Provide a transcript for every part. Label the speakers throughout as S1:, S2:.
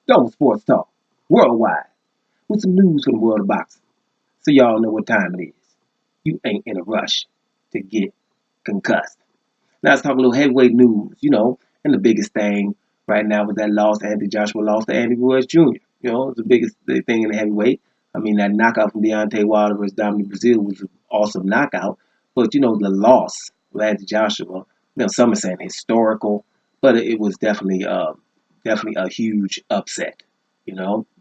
S1: Double Sports Talk, worldwide, with some news from the world of boxing. So y'all know what time it is. You ain't in a rush to get concussed. Now let's talk a little heavyweight news, and the biggest thing right now was that loss. Anthony Joshua lost to Andy Ruiz Jr. It's the biggest thing in the heavyweight. I mean, that knockout from Deontay Wilder versus Dominic Brazil was an awesome knockout. But, the loss of Anthony Joshua, some are saying historical, but it was definitely a huge upset,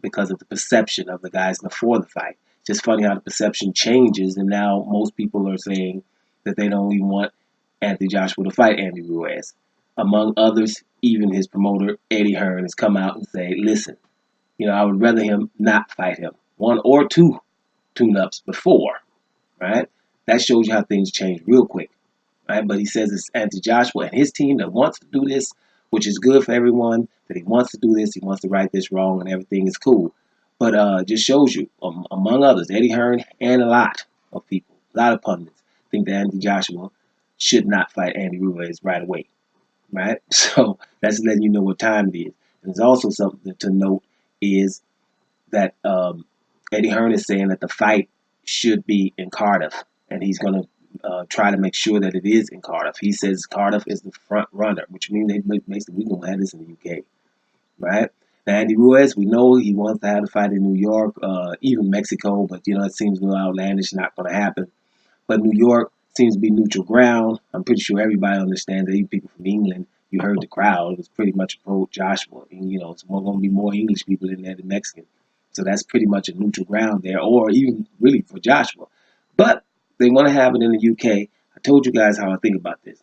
S1: because of the perception of the guys before the fight. Just funny how the perception changes, and now most people are saying that they don't even want Anthony Joshua to fight Andy Ruiz. Among others, even his promoter, Eddie Hearn, has come out and say, listen, I would rather him not fight him. One or two tune-ups before, right? That shows you how things change real quick, right? But he says it's Anthony Joshua and his team that wants to do this, which is good for everyone, that he wants to do this, he wants to right this wrong, and everything is cool. But just shows you, among others, Eddie Hearn and a lot of people, a lot of pundits, think that Anthony Joshua should not fight Andy Ruiz right away, right? So that's letting you know what time it is. And there's also something to note is that Eddie Hearn is saying that the fight should be in Cardiff, and he's going to try to make sure that it is in Cardiff. He says Cardiff is the front runner, which means basically we're going to have this in the UK, right? Now, Andy Ruiz, we know he wants to have the fight in New York, even Mexico, but it seems a little outlandish, not going to happen. But New York seems to be neutral ground. I'm pretty sure everybody understands that, even people from England. You heard the crowd. It was pretty much pro Joshua. And, it's going to be more English people in there than Mexican. So that's pretty much a neutral ground there, or even really for Joshua. But they want to have it in the UK. I told you guys how I think about this.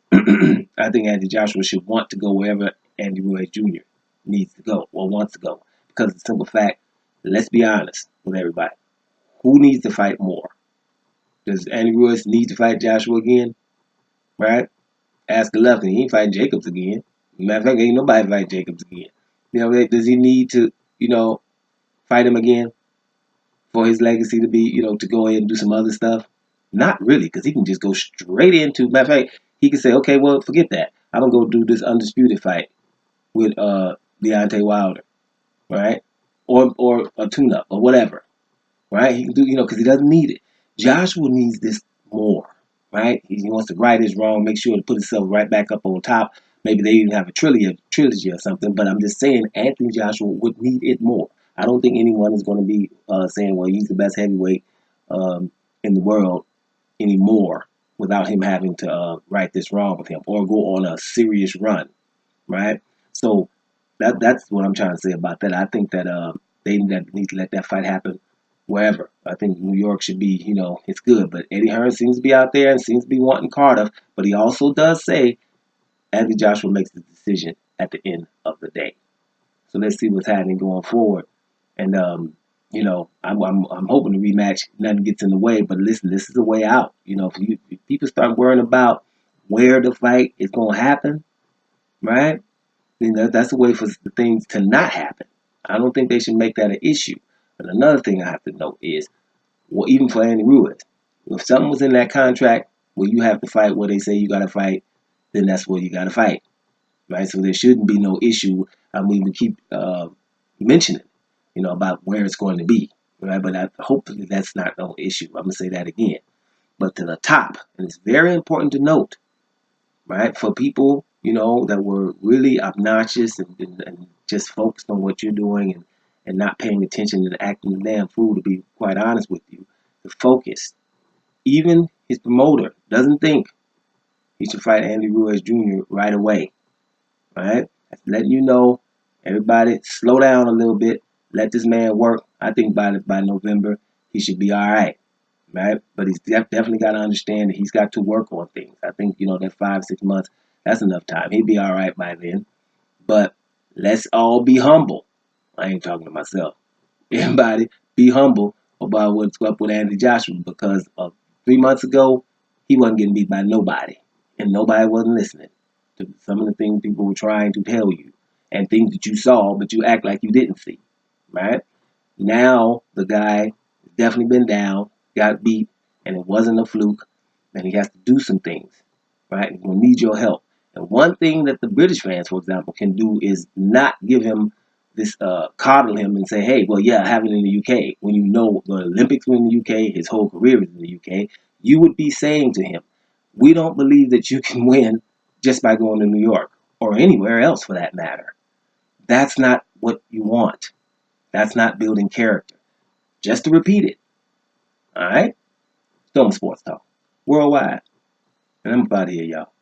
S1: I think Andy Joshua should want to go wherever Andy Ruiz Jr. needs to go or wants to go. Because of the simple fact, let's be honest with everybody. Who needs to fight more? Does Andy Ruiz need to fight Joshua again? Right? Ask the left, and he ain't fighting Jacobs again. Matter of fact, ain't nobody fight Jacobs again. Does he need to, fight him again for his legacy to be, to go ahead and do some other stuff? Not really, because he can just go straight into. Matter of fact, he can say, okay, well, forget that. I'm gonna go do this undisputed fight with Deontay Wilder, right? Or a tune-up or whatever, right? He can do, because he doesn't need it. Joshua needs this more, right? He wants to right his wrong, make sure to put himself right back up on top. Maybe they even have a trilogy or something. But I'm just saying, Anthony Joshua would need it more. I don't think anyone is going to be saying, well, he's the best heavyweight in the world anymore without him having to right this wrong with him or go on a serious run, right? So that's what I'm trying to say about that. I think that they need to let that fight happen wherever. I think New York should be, it's good. But Eddie Hearn seems to be out there and seems to be wanting Cardiff. But he also does say Anthony Joshua makes the decision at the end of the day. So let's see what's happening going forward. And I'm hoping the rematch nothing gets in the way. But listen, this is the way out. If people start worrying about where the fight is going to happen, right? Then that's the way for the things to not happen. I don't think they should make that an issue. But another thing I have to note is, well, even for Andy Ruiz, if something was in that contract where you have to fight where they say you got to fight, then that's where you got to fight, right? So there shouldn't be no issue. I mean, we keep mentioning, about where it's going to be, right? But hopefully that's not no issue. I'm gonna say that again. But to the top, and it's very important to note, right? For people, that were really obnoxious and just focused on what you're doing and not paying attention and acting the damn fool, to be quite honest with you, the focus. Even his promoter doesn't think he should fight Andy Ruiz Jr. right away, right? That's letting you know, everybody, slow down a little bit. Let this man work. I think by November, he should be all right? But he's definitely got to understand that he's got to work on things. I think, that 5, 6 months, that's enough time. He'll be all right by then. But let's all be humble. I ain't talking to myself. Everybody be humble about what's up with Andy Joshua, because 3 months ago, he wasn't getting beat by nobody. And nobody wasn't listening to some of the things people were trying to tell you and things that you saw, but you act like you didn't see, right? Now, the guy has definitely been down, got beat, and it wasn't a fluke, and he has to do some things, right? He's going to need your help. And one thing that the British fans, for example, can do is not give him coddle him and say, hey, well, yeah, have it in the UK. When you know the Olympics were in the UK, his whole career is in the UK, you would be saying to him, we don't believe that you can win just by going to New York or anywhere else for that matter. That's not what you want. That's not building character. Just to repeat it. All right? Film Sports Talk. Worldwide. And I'm about here, y'all.